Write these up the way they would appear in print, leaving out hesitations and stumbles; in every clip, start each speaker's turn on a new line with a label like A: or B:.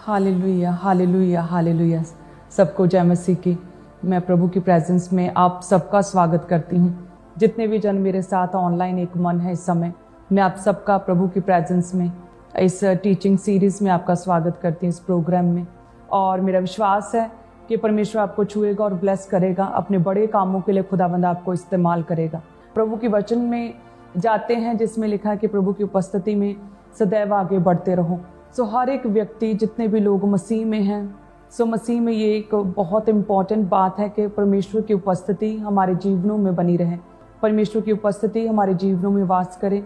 A: Hallelujah, hallelujah, hallelujah. सबको जय मसीह की। मैं प्रभु की प्रेजेंस में आप सबका स्वागत करती हूँ। जितने भी जन मेरे साथ ऑनलाइन एक मन है इस समय, मैं आप सबका प्रभु की प्रेजेंस में इस टीचिंग सीरीज़ में आपका स्वागत करती हूँ, इस प्रोग्राम में। और मेरा विश्वास है कि परमेश्वर आपको छुएगा और ब्लेस करेगा, अपने बड़े कामों के लिए खुदावंद आपको इस्तेमाल करेगा। प्रभु के वचन में जाते हैं जिसमें लिखा है कि प्रभु की उपस्थिति में सदैव आगे बढ़ते रहो। हर एक व्यक्ति, जितने भी लोग मसीह में हैं, मसीह में ये एक बहुत इम्पॉर्टेंट बात है कि परमेश्वर की उपस्थिति हमारे जीवनों में बनी रहे, परमेश्वर की उपस्थिति हमारे जीवनों में वास करे।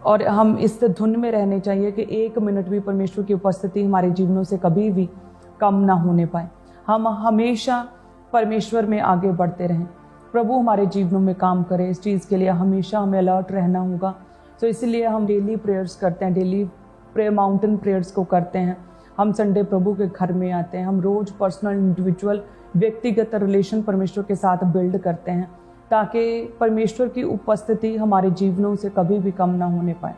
A: और हम इस धुन में रहने चाहिए कि एक मिनट भी परमेश्वर की उपस्थिति हमारे जीवनों से कभी भी कम ना होने पाए। हम हमेशा परमेश्वर में आगे बढ़ते रहें, प्रभु हमारे जीवनों में काम करे। इस चीज़ के लिए हमेशा हमें अलर्ट रहना होगा। इसलिए हम डेली प्रेयर्स करते हैं, डेली प्रेयर माउंटेन प्रेयर्स को करते हैं। हम संडे प्रभु के घर में आते हैं, हम रोज़ पर्सनल इंडिविजुअल व्यक्तिगत रिलेशन परमेश्वर के साथ बिल्ड करते हैं, ताकि परमेश्वर की उपस्थिति हमारे जीवनों से कभी भी कम ना होने पाए।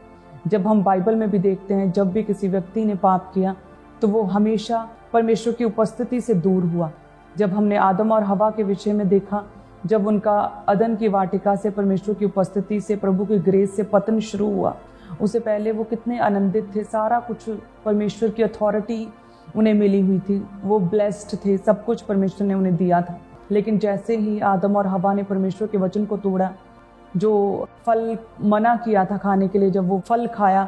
A: जब हम बाइबल में भी देखते हैं, जब भी किसी व्यक्ति ने पाप किया तो वो हमेशा परमेश्वर की उपस्थिति से दूर हुआ। जब हमने आदम और हवा के विषय में देखा, जब उनका अदन की वाटिका से परमेश्वर की उपस्थिति से, प्रभु की ग्रेस से पतन शुरू हुआ, उससे पहले वो कितने आनंदित थे। सारा कुछ परमेश्वर की अथॉरिटी उन्हें मिली हुई थी, वो ब्लेस्ड थे, सब कुछ परमेश्वर ने उन्हें दिया था। लेकिन जैसे ही आदम और हवा ने परमेश्वर के वचन को तोड़ा, जो फल मना किया था खाने के लिए, जब वो फल खाया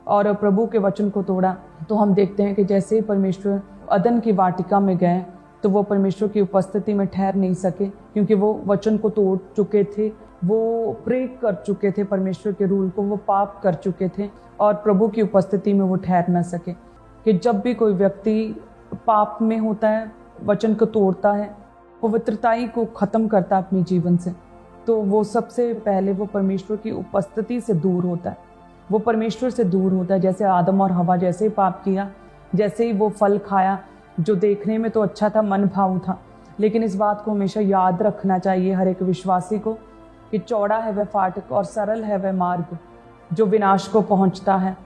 A: और प्रभु के वचन को तोड़ा, तो हम देखते हैं कि जैसे ही परमेश्वर अदन की वाटिका में गए तो वो परमेश्वर की उपस्थिति में ठहर नहीं सके, क्योंकि वो वचन को तोड़ चुके थे, वो ब्रेक कर चुके थे परमेश्वर के रूल को, वो पाप कर चुके थे और प्रभु की उपस्थिति में वो ठहर ना सके। कि जब भी कोई व्यक्ति पाप में होता है, वचन को तोड़ता है, पवित्रताई को ख़त्म करता है अपने जीवन से, तो वो सबसे पहले वो परमेश्वर की उपस्थिति से दूर होता है, वो परमेश्वर से दूर होता है। जैसे आदम और हवा जैसे ही पाप किया, जैसे ही वो फल खाया जो देखने में तो अच्छा था, मन भाव था, लेकिन इस बात को हमेशा याद रखना चाहिए हर एक विश्वासी को कि चौड़ा है वह फाटक और सरल है वह मार्ग जो विनाश को पहुंचता है,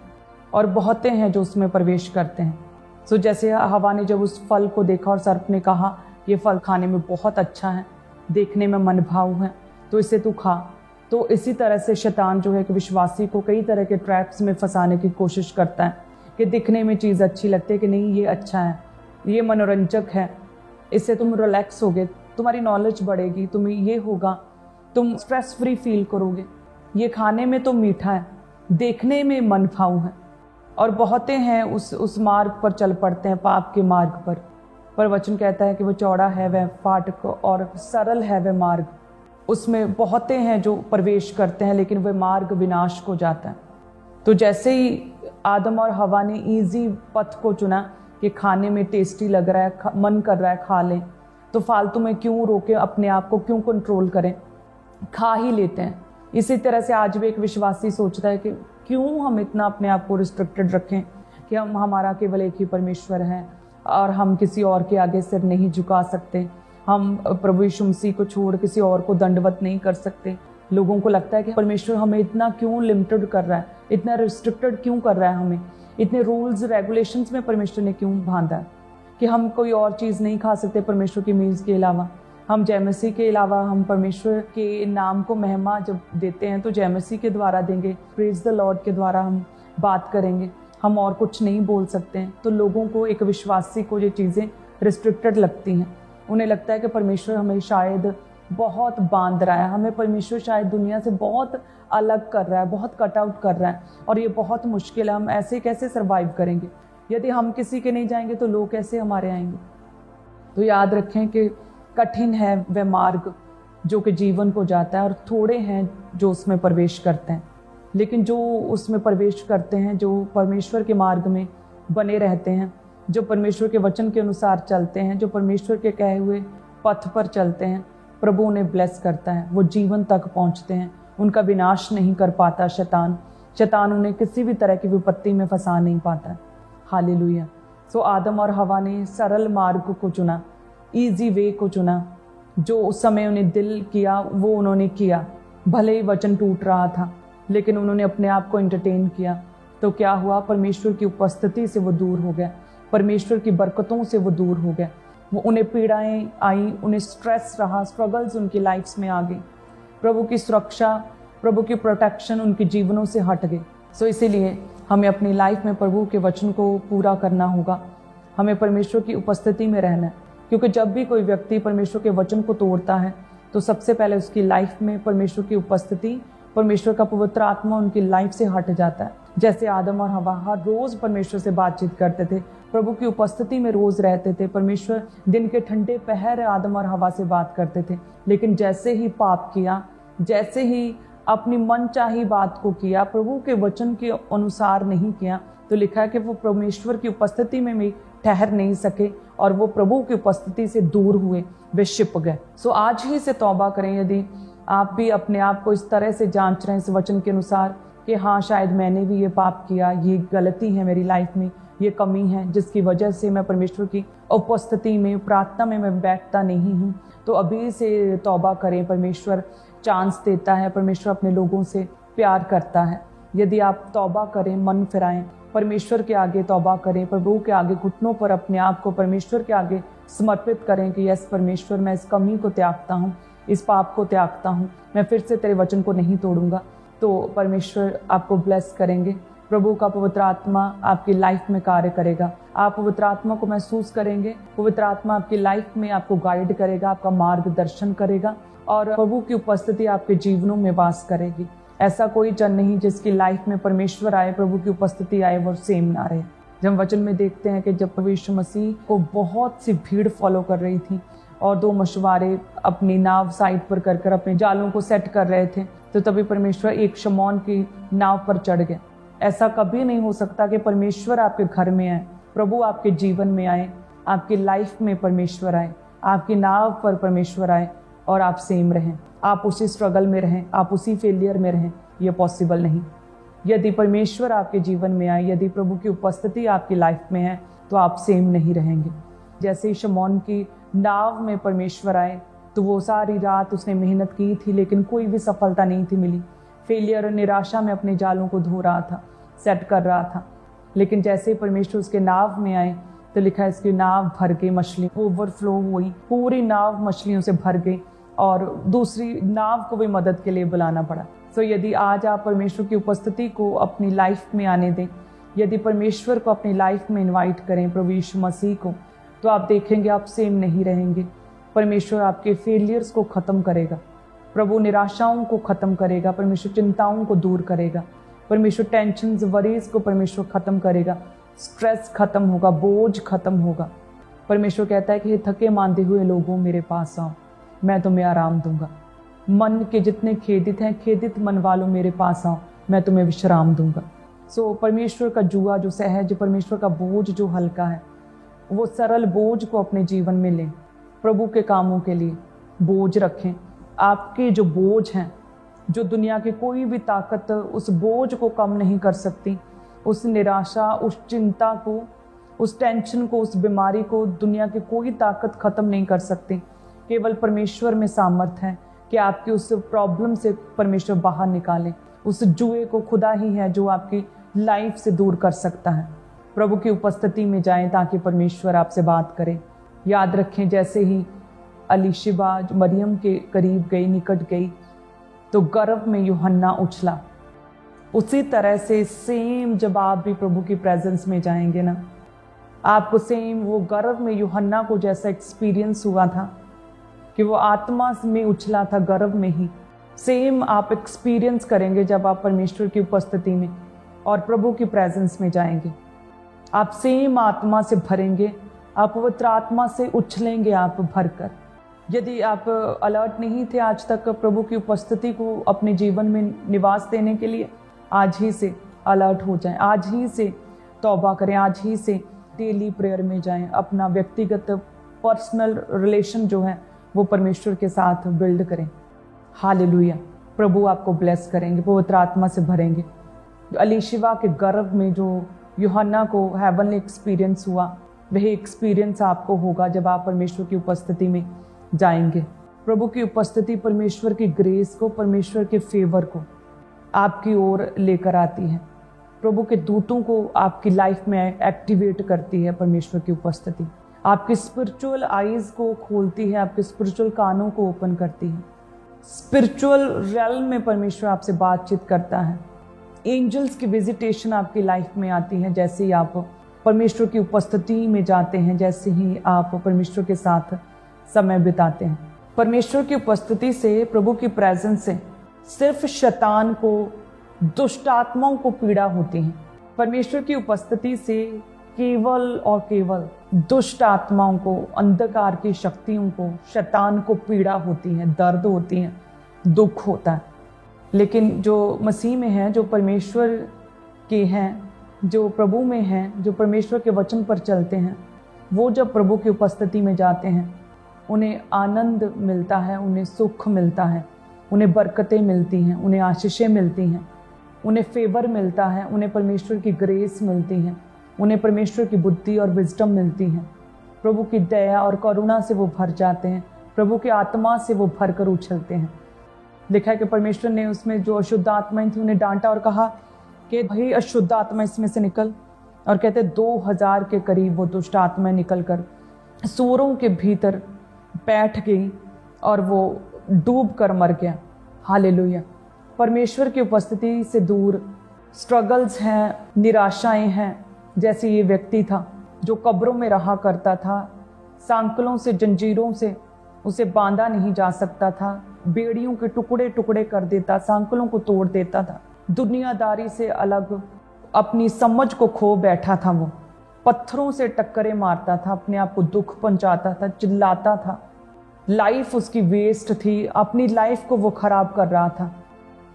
A: और बहुते हैं जो उसमें प्रवेश करते हैं। जैसे हवा ने जब उस फल को देखा और सर्प ने कहा ये फल खाने में बहुत अच्छा है, देखने में मन भाव है, तो इसे तू खा। तो इसी तरह से शैतान जो है कि विश्वासी को कई तरह के ट्रैप्स में फंसाने की कोशिश करता है कि दिखने में चीज़ अच्छी लगती है कि नहीं ये अच्छा है, ये मनोरंजक है, इससे तुम रिलैक्स होगे, तुम्हारी नॉलेज बढ़ेगी, तुम्हें ये होगा, तुम स्ट्रेस फ्री फील करोगे, ये खाने में तो मीठा है, देखने में मन भाव है। और बहुते हैं उस मार्ग पर चल पड़ते हैं, पाप के मार्ग पर वचन कहता है कि वो चौड़ा है वह फाटक और सरल है वह मार्ग, उसमें बहुते हैं जो प्रवेश करते हैं, लेकिन वह मार्ग विनाश को जाता है। तो जैसे ही आदम और हवा ने ईजी पथ को चुना कि खाने में टेस्टी लग रहा है, मन कर रहा है खा लें, तो फालतू में क्यों रोके, अपने आप को क्यों कंट्रोल करें, खा ही लेते हैं। इसी तरह से आज भी एक विश्वासी सोचता है कि क्यों हम इतना अपने आप को रिस्ट्रिक्टेड रखें, कि हमारा केवल एक ही परमेश्वर है और हम किसी और के आगे सिर नहीं झुका सकते, हम प्रभु यीशु मसीह को छोड़ किसी और को दंडवत नहीं कर सकते। लोगों को लगता है कि परमेश्वर हमें इतना क्यों लिमिटेड कर रहा है, इतना रिस्ट्रिक्टेड क्यों कर रहा है, हमें इतने रूल्स रेगुलेशंस में परमेश्वर ने क्यों बांधा है कि हम कोई और चीज़ नहीं खा सकते परमेश्वर की मील्स के अलावा। हम जय मसीह के अलावा हम परमेश्वर के नाम को महिमा जब देते हैं तो जय मसीह के द्वारा देंगे, प्रेज द लॉर्ड के द्वारा हम बात करेंगे, हम और कुछ नहीं बोल सकते हैं। तो लोगों को, एक विश्वासी को ये चीज़ें रिस्ट्रिक्टेड लगती हैं, उन्हें लगता है कि परमेश्वर हमें शायद बहुत बांध रहा है, हमें परमेश्वर शायद दुनिया से बहुत अलग कर रहा है, बहुत कट आउट कर रहा है, और ये बहुत मुश्किल है, हम ऐसे कैसे सर्वाइव करेंगे, यदि हम किसी के नहीं जाएंगे तो लोग कैसे हमारे आएंगे। तो याद रखें कि कठिन है वह मार्ग जो कि जीवन को जाता है, और थोड़े हैं जो उसमें प्रवेश करते हैं। लेकिन जो उसमें प्रवेश करते हैं, जो परमेश्वर के मार्ग में बने रहते हैं, जो परमेश्वर के वचन के अनुसार चलते हैं, जो परमेश्वर के कहे हुए पथ पर चलते हैं, प्रभु उन्हें ब्लेस करता है, वो जीवन तक पहुंचते हैं, उनका विनाश नहीं कर पाता शैतान उन्हें किसी भी तरह की विपत्ति में फंसा नहीं पाता। हालेलुया। आदम और हवा ने सरल मार्ग को चुना, ईजी वे को चुना, जो उस समय उन्हें दिल किया वो उन्होंने किया। भले ही वचन टूट रहा था, लेकिन उन्होंने अपने आप को एंटरटेन किया। तो क्या हुआ, परमेश्वर की उपस्थिति से वो दूर हो गए, परमेश्वर की बरकतों से वो दूर हो गए। वो उन्हें पीड़ाएं आई, उन्हें स्ट्रेस रहा, स्ट्रगल्स उनकी लाइफ्स में आ गई। प्रभु की सुरक्षा, प्रभु की प्रोटेक्शन उनके जीवनों से हट गई। सो इसीलिए हमें अपनी लाइफ में प्रभु के वचन को पूरा करना होगा। हमें परमेश्वर की उपस्थिति में रहना है, क्योंकि जब भी कोई व्यक्ति परमेश्वर के वचन को तोड़ता है तो सबसे पहले उसकी लाइफ में परमेश्वर की उपस्थिति, परमेश्वर का पवित्र आत्मा उनकी लाइफ से हट जाता है। जैसे आदम और हवा हर रोज परमेश्वर से बातचीत करते थे, प्रभु की उपस्थिति में रोज रहते थे। परमेश्वर दिन के ठंडे पहर आदम और हवा से बात करते थे, लेकिन जैसे ही पाप किया, जैसे ही अपनी मनचाही बात को किया, प्रभु के वचन के अनुसार नहीं किया, तो लिखा है कि वो परमेश्वर की उपस्थिति में भी ठहर नहीं सके और वो प्रभु की उपस्थिति से दूर हुए, वे छिप गए। सो आज ही से तौबा करें। यदि आप भी अपने आप को इस तरह से जांच रहे हैं इस वचन के अनुसार कि हाँ, शायद मैंने भी ये पाप किया, ये गलती है मेरी लाइफ में, ये कमी है जिसकी वजह से मैं परमेश्वर की उपस्थिति में, प्रार्थना में मैं बैठता नहीं हूँ, तो अभी से तौबा करें। परमेश्वर चांस देता है, परमेश्वर अपने लोगों से प्यार करता है। यदि आप तौबा करें, मन फिराएं, परमेश्वर के आगे तौबा करें, प्रभु के आगे घुटनों पर अपने आप को परमेश्वर के आगे समर्पित करें कि यस परमेश्वर, मैं इस कमी को त्यागता हूँ, इस पाप को त्यागता हूँ, मैं फिर से तेरे वचन को नहीं तोड़ूंगा, तो परमेश्वर आपको ब्लेस करेंगे। प्रभु का पवित्र आत्मा आपकी लाइफ में कार्य करेगा। आप पवित्र आत्मा को महसूस करेंगे। पवित्र आत्मा आपकी लाइफ में आपको गाइड करेगा, आपका मार्गदर्शन करेगा और प्रभु की उपस्थिति आपके जीवनों में वास करेगी। ऐसा कोई जन नहीं जिसकी लाइफ में परमेश्वर आए, प्रभु की उपस्थिति आए, वो सेम ना रहे। जब वचन में देखते हैं कि जब प्रभु यीशु मसीह को बहुत सी भीड़ फॉलो कर रही थी और दो मछुआरे अपनी नाव साइड पर कर अपने जालों को सेट कर रहे थे, तो तभी परमेश्वर एक शमौन की नाव पर चढ़ गए। ऐसा कभी नहीं हो सकता कि परमेश्वर आपके घर में आए, प्रभु आपके जीवन में आए, आपकी लाइफ में परमेश्वर आए, आपकी नाव पर परमेश्वर आए और आप सेम रहें, आप उसी स्ट्रगल में रहें, आप उसी फेलियर में रहें। ये पॉसिबल नहीं। यदि परमेश्वर आपके जीवन में आए, यदि प्रभु की उपस्थिति आपकी लाइफ में है, तो आप सेम नहीं रहेंगे। जैसे ही शमौन की नाव में परमेश्वर आए, तो वो सारी रात उसने मेहनत की थी, लेकिन कोई भी सफलता नहीं थी मिली। फेलियर और निराशा में अपने जालों को धो रहा था, सेट कर रहा था। लेकिन जैसे ही परमेश्वर उसके नाव में आए, तो लिखा है इसकी नाव भर गई, मछली ओवरफ्लो हुई, पूरी नाव मछलियों से भर गई और दूसरी नाव को भी मदद के लिए बुलाना पड़ा। सो यदि आज आप परमेश्वर की उपस्थिति को अपनी लाइफ में आने दें, यदि परमेश्वर को अपनी लाइफ में इनवाइट करें, प्रभु यीशु मसीह को, तो आप देखेंगे आप सेम नहीं रहेंगे। परमेश्वर आपके फेलियर्स को ख़त्म करेगा, प्रभु निराशाओं को ख़त्म करेगा, परमेश्वर चिंताओं को दूर करेगा, परमेश्वर टेंशन्स, वरीज को परमेश्वर ख़त्म करेगा, स्ट्रेस खत्म होगा, बोझ खत्म होगा। परमेश्वर कहता है कि थके मांदे हुए लोगों मेरे पास आओ, मैं तुम्हें आराम दूंगा। मन के जितने खेदित हैं, खेदित मन वालों मेरे पास आओ, मैं तुम्हें विश्राम दूंगा। सो परमेश्वर का जुआ जो सहज, परमेश्वर का बोझ जो हल्का है, वो सरल बोझ को अपने जीवन में लें। प्रभु के कामों के लिए बोझ रखें। आपके जो बोझ हैं, जो दुनिया की कोई भी ताकत उस बोझ को कम नहीं कर सकती, उस निराशा, उस चिंता को, उस टेंशन को, उस बीमारी को दुनिया की कोई ताकत ख़त्म नहीं कर सकती। केवल परमेश्वर में सामर्थ है कि आपकी उस प्रॉब्लम से परमेश्वर बाहर निकाले। उस जुए को खुदा ही है जो आपकी लाइफ से दूर कर सकता है। प्रभु की उपस्थिति में जाएं ताकि परमेश्वर आपसे बात करे। याद रखें, जैसे ही अलीशिबा मरियम के करीब गई, निकट गई, तो गर्भ में यूहन्ना उछला। उसी तरह से सेम जब आप भी प्रभु की प्रेजेंस में जाएंगे ना, आपको सेम वो गर्भ में यूहन्ना को जैसा एक्सपीरियंस हुआ था कि वो आत्मा में उछला था गर्भ में ही, सेम आप एक्सपीरियंस करेंगे जब आप परमेश्वर की उपस्थिति में और प्रभु की प्रेजेंस में जाएंगे। आप सेम आत्मा से भरेंगे, आप पवित्र आत्मा से उछलेंगे आप भरकर। यदि आप अलर्ट नहीं थे आज तक प्रभु की उपस्थिति को अपने जीवन में निवास देने के लिए, आज ही से अलर्ट हो जाएं, आज ही से तौबा करें, आज ही से डेली प्रेयर में जाएं। अपना व्यक्तिगत पर्सनल रिलेशन जो है वो परमेश्वर के साथ बिल्ड करें। हालेलुया। प्रभु आपको ब्लेस करेंगे, पवित्र आत्मा से भरेंगे। अलीशिबा के गर्भ में जो यूहन्ना को हेवनली एक्सपीरियंस हुआ, वही एक्सपीरियंस आपको होगा जब आप परमेश्वर की उपस्थिति में जाएंगे। प्रभु की उपस्थिति परमेश्वर की ग्रेस को, परमेश्वर के फेवर को आपकी ओर लेकर आती है। प्रभु के दूतों को आपकी लाइफ में एक्टिवेट करती है परमेश्वर की उपस्थिति। आपकी स्पिरिचुअल आईज को खोलती है, आपके स्पिरिचुअल कानों को ओपन करती है। स्पिरिचुअल रेल्म में परमेश्वर आपसे बातचीत करता है। एंजल्स की विजिटेशन आपकी लाइफ में आती है जैसे ही आप परमेश्वर की उपस्थिति में जाते हैं, जैसे ही आप परमेश्वर के साथ समय बिताते हैं। परमेश्वर की उपस्थिति से, प्रभु की प्रेजेंस से सिर्फ शैतान को, दुष्ट आत्माओं को पीड़ा होती है। परमेश्वर की उपस्थिति से केवल और केवल दुष्ट आत्माओं को, अंधकार की शक्तियों को, शैतान को पीड़ा होती है, दर्द होती है, दुख होता है। लेकिन जो मसीह में है, जो परमेश्वर के हैं, जो प्रभु में हैं, जो परमेश्वर के वचन पर चलते हैं, वो जब प्रभु की उपस्थिति में जाते हैं उन्हें आनंद मिलता है, उन्हें सुख मिलता है, उन्हें बरकतें मिलती हैं, उन्हें आशीषें मिलती हैं, उन्हें फेवर मिलता है, उन्हें परमेश्वर की ग्रेस मिलती है, उन्हें परमेश्वर की बुद्धि और विजडम मिलती है। प्रभु की दया और करुणा से वो भर जाते हैं, प्रभु की आत्मा से वो भर कर उछलते हैं। लिखा है कि परमेश्वर ने उसमें जो अशुद्ध आत्माएं थी उन्हें डांटा और कहा कि भाई अशुद्ध आत्मा इसमें से निकल। और कहते 2000 के करीब वो दुष्ट आत्माएं निकल कर सूरों के भीतर बैठ गई और वो डूब कर मर गया। हालेलुया। परमेश्वर की उपस्थिति से दूर स्ट्रगल्स हैं, निराशाएं हैं। जैसे ये व्यक्ति था जो कब्रों में रहा करता था, सांकलों से, जंजीरों से उसे बांधा नहीं जा सकता था, बेड़ियों के टुकड़े टुकड़े कर देता, सांकलों को तोड़ देता था, दुनियादारी से अलग अपनी समझ को खो बैठा था। वो पत्थरों से टक्करें मारता था, अपने आप को दुख पहुंचाता था, चिल्लाता था। लाइफ उसकी वेस्ट थी, अपनी लाइफ को वो खराब कर रहा था,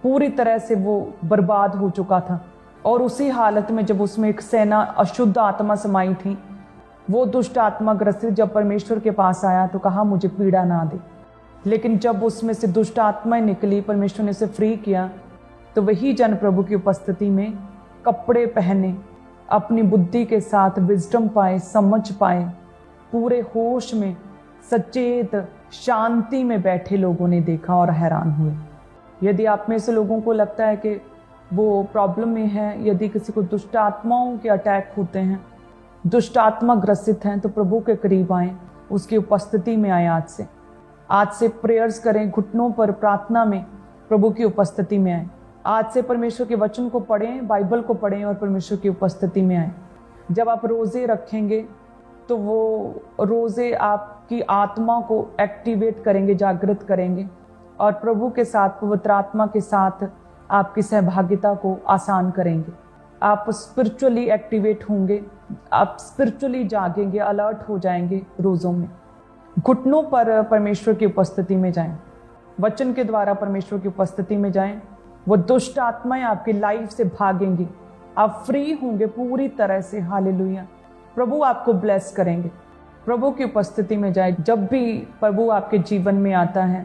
A: पूरी तरह से वो बर्बाद हो चुका था। और उसी हालत में जब उसमें एक सेना अशुद्ध आत्मा समाई थी, वो दुष्ट आत्मा ग्रसित जब परमेश्वर के पास आया तो कहा मुझे पीड़ा ना दे। लेकिन जब उसमें से दुष्ट आत्माएं निकली, परमेश्वर ने उसे फ्री किया, तो वही जन प्रभु की उपस्थिति में कपड़े पहने, अपनी बुद्धि के साथ विजडम पाए, समझ पाए, पूरे होश में, सचेत, शांति में बैठे लोगों ने देखा और हैरान हुए। यदि आप में से लोगों को लगता है कि वो प्रॉब्लम में है, यदि किसी को दुष्ट आत्माओं के अटैक होते हैं, दुष्ट आत्मा ग्रसित हैं, तो प्रभु के करीब आए, उसकी उपस्थिति में आए। आज से प्रेयर्स करें, घुटनों पर प्रार्थना में प्रभु की उपस्थिति में आए। आज से परमेश्वर के वचन को पढ़ें, बाइबल को पढ़ें और परमेश्वर की उपस्थिति में आए। जब आप रोज़े रखेंगे तो वो रोज़े आपकी आत्मा को एक्टिवेट करेंगे, जागृत करेंगे और प्रभु के साथ, पवित्र आत्मा के साथ आपकी सहभागिता को आसान करेंगे। आप स्पिरिचुअली एक्टिवेट होंगे, आप स्पिरिचुअली जागेंगे, अलर्ट हो जाएंगे रोज़ों में। घुटनों पर परमेश्वर की उपस्थिति में जाएं, वचन के द्वारा परमेश्वर की उपस्थिति में जाएं। वो दुष्ट आत्माएं आपकी लाइफ से भागेंगी, आप फ्री होंगे पूरी तरह से। हालेलुया। प्रभु आपको ब्लेस करेंगे। प्रभु की उपस्थिति में जाए। जब भी प्रभु आपके जीवन में आता है,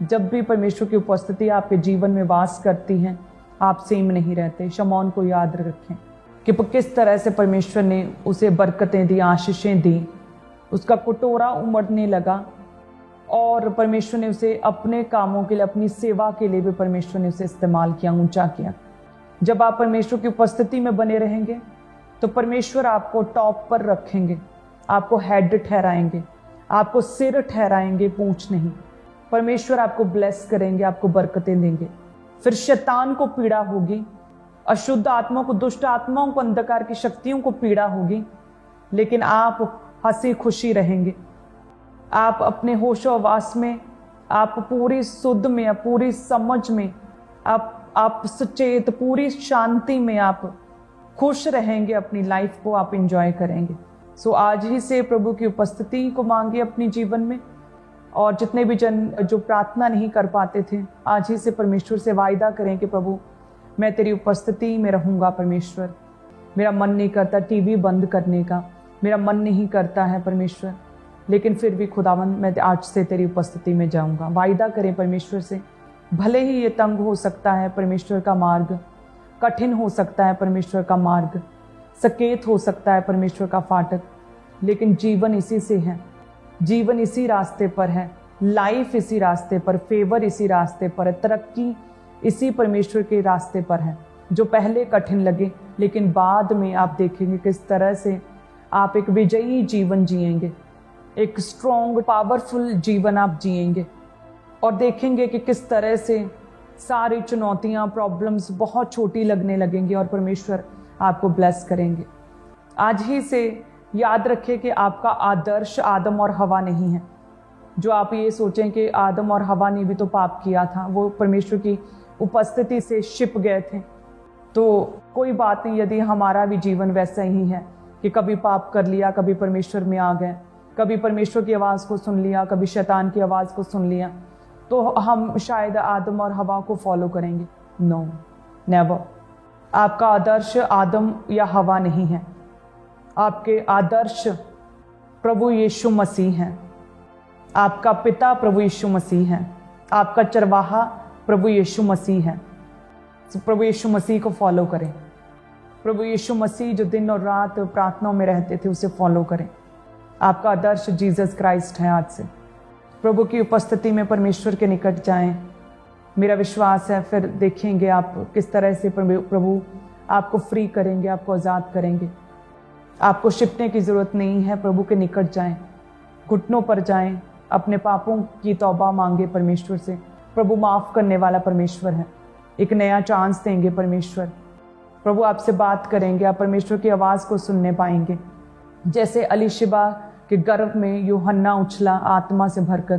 A: जब भी परमेश्वर की उपस्थिति आपके जीवन में वास करती है, आप सेम नहीं रहते। शमौन को याद रखें कि किस तरह से परमेश्वर ने उसे बरकतें दी, आशीषें दी, उसका कटोरा उमड़ने लगा और परमेश्वर ने उसे अपने कामों के लिए, अपनी सेवा के लिए भी परमेश्वर ने उसे इस्तेमाल किया, ऊंचा किया। जब आप परमेश्वर की उपस्थिति में बने रहेंगे तो परमेश्वर आपको टॉप पर रखेंगे, आपको हेड ठहराएंगे, आपको सिर ठहराएंगे, पूंछ नहीं। परमेश्वर आपको ब्लेस करेंगे, आपको बरकतें देंगे। फिर शैतान को पीड़ा होगी, अशुद्ध आत्मा को, दुष्ट आत्माओं को, अंधकार की शक्तियों को पीड़ा होगी, लेकिन आप हंसी खुशी रहेंगे। आप अपने होशोवास में, आप पूरी सुध में, पूरी समझ में, आप सचेत, पूरी शांति में आप खुश रहेंगे। अपनी लाइफ को आप एंजॉय करेंगे। सो आज ही से प्रभु की उपस्थिति को मांगिए अपने जीवन में। और जितने भी जन जो प्रार्थना नहीं कर पाते थे, आज ही से परमेश्वर से वायदा करें कि प्रभु मैं तेरी उपस्थिति में रहूँगा। परमेश्वर, मेरा मन नहीं करता टीवी बंद करने का, मेरा मन नहीं करता है परमेश्वर, लेकिन फिर भी खुदावंद मैं आज से तेरी उपस्थिति में जाऊँगा। वायदा करें परमेश्वर से। भले ही ये तंग हो सकता है परमेश्वर का मार्ग, कठिन हो सकता है परमेश्वर का मार्ग, सकेत हो सकता है परमेश्वर का फाटक, लेकिन जीवन इसी से है, जीवन इसी रास्ते पर है, लाइफ इसी रास्ते पर, फेवर इसी रास्ते पर है, तरक्की इसी परमेश्वर के रास्ते पर है। जो पहले कठिन लगे, लेकिन बाद में आप देखेंगे किस तरह से आप एक विजयी जीवन जिएंगे, एक स्ट्रॉन्ग पावरफुल जीवन आप जिएंगे, और देखेंगे कि किस तरह से सारी चुनौतियां, प्रॉब्लम्स बहुत छोटी लगने लगेंगी और परमेश्वर आपको ब्लेस करेंगे। आज ही से याद रखें कि आपका आदर्श आदम और हवा नहीं है। जो आप ये सोचें कि आदम और हवा ने भी तो पाप किया था, वो परमेश्वर की उपस्थिति से छिप गए थे, तो कोई बात नहीं यदि हमारा भी जीवन वैसा ही है कि कभी पाप कर लिया, कभी परमेश्वर में आ गए, कभी परमेश्वर की आवाज़ को सुन लिया, कभी शैतान की आवाज़ को सुन लिया, तो हम शायद आदम और हवा को फॉलो करेंगे। No, never. आपका आदर्श आदम या हवा नहीं है। आपके आदर्श प्रभु यीशु मसीह हैं। आपका पिता प्रभु यीशु मसीह है। आपका चरवाहा प्रभु यीशु मसीह है। तो प्रभु यीशु मसीह को फॉलो करें। प्रभु यीशु मसीह जो दिन और रात प्रार्थनाओं में रहते थे, उसे फॉलो करें। आपका आदर्श जीसस क्राइस्ट है। आज से प्रभु की उपस्थिति में परमेश्वर के निकट जाएं। मेरा विश्वास है फिर देखेंगे आप किस तरह से प्रभु आपको फ्री करेंगे, आपको आज़ाद करेंगे। आपको छिपने की ज़रूरत नहीं है। प्रभु के निकट जाएं, घुटनों पर जाएं, अपने पापों की तौबा मांगे परमेश्वर से। प्रभु माफ़ करने वाला परमेश्वर है। एक नया चांस देंगे परमेश्वर। प्रभु आपसे बात करेंगे, आप परमेश्वर की आवाज़ को सुनने पाएंगे। जैसे अलीशिबा के गर्भ में यूहन्ना उछला आत्मा से भरकर,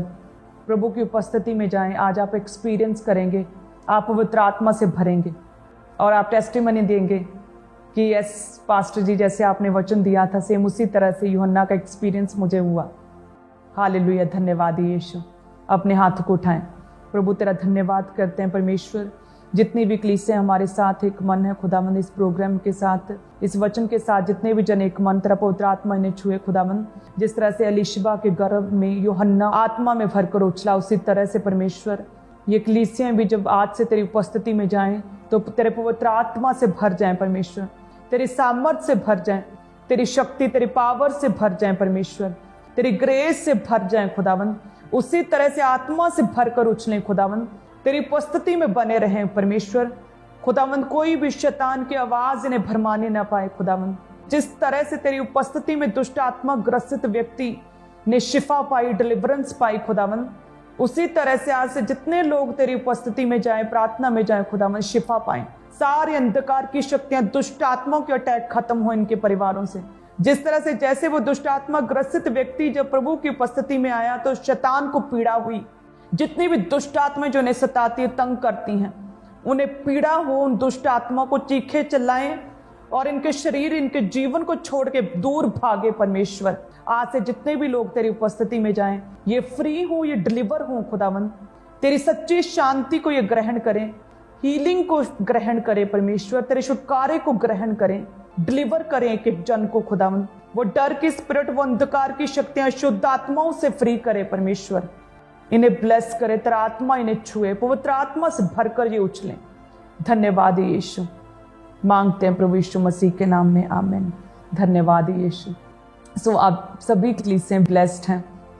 A: प्रभु की उपस्थिति में जाएं। आज आप एक्सपीरियंस करेंगे, आप पवित्र आत्मा से भरेंगे और आप टेस्टिमनी देंगे कि यस पास्टर जी, जैसे आपने वचन दिया था सेम उसी तरह से यूहन्ना का एक्सपीरियंस मुझे हुआ। हालेलुया, धन्यवाद यीशु। अपने हाथ को उठाएं। प्रभु तेरा धन्यवाद करते हैं परमेश्वर। जितनी भी कलीसियां हमारे साथ एक मन है खुदावंद, इस प्रोग्राम के साथ, इस वचन के साथ, जितने भी जन एक मन, तेरा पवित्र आत्मा इन्हें छुए खुदावंद। जिस तरह से अलीशिबा के गर्भ में यूहन्ना आत्मा में भरकर उछला, उसी तरह से परमेश्वर ये कलीसियां भी जब आज से तेरी उपस्थिति में जाएं तो तेरे पवित्र आत्मा से भर जाएं परमेश्वर, तेरी सामर्थ से भर जाएं, तेरी शक्ति, तेरी पावर से भर जाएं परमेश्वर, तेरी ग्रेस से भर जाएं खुदावंद। उसी तरह से आत्मा से भरकर उछलें खुदावंद, तेरी उपस्थिति में बने रहें परमेश्वर। खुदावंद कोई भी शैतान की आवाज इन्हें भरमाने ना पाए खुदावंद। जिस तरह से तेरी उपस्थिति में दुष्ट आत्मा ग्रसित व्यक्ति ने शिफा पाई, डिलीवरेंस पाई खुदावंद, उसी तरह से आज से जितने लोग तेरी उपस्थिति में जाएं, प्रार्थना में जाएं खुदावंद, शिफा पाएं। सारे अंधकार की शक्तियां, दुष्ट आत्माओं के अटैक खत्म हो इनके परिवारों से। जिस तरह से जैसे वो दुष्ट आत्मा ग्रसित व्यक्ति जब प्रभु की उपस्थिति में आया तो शैतान को पीड़ा हुई। जितनी भी दुष्ट आत्माएं जो इन्हें सताती है, तंग करती हैं, उन्हें पीड़ा हो, उन दुष्ट आत्मा को चीखे चिल्लाएं और इनके शरीर, इनके जीवन को छोड़ के दूर भागे परमेश्वर। आज से जितने भी लोग तेरी उपस्थिति में जाएं, ये फ्री हो, ये डिलीवर हो खुदावंद। तेरी सच्ची शांति को ये ग्रहण करें, हीलिंग को ग्रहण करें परमेश्वर, तेरे छुटकारे को ग्रहण करें, डिलीवर करें एक एक जन को खुदावंद। वो डर की स्पिरिट, वो अंधकार की शक्तियां शुद्ध आत्माओं से फ्री करे परमेश्वर। इन्हें ब्लेस करे, तेरा आत्मा इन्हें छुए, पवित्र आत्मा से भरकर ये उछलें। धन्यवाद यीशु, मांगते हैं प्रभु यीशु मसीह के नाम में, आमीन। धन्यवाद यीशु। सो आप सभी कलीसियां ब्लेस्ड हैं।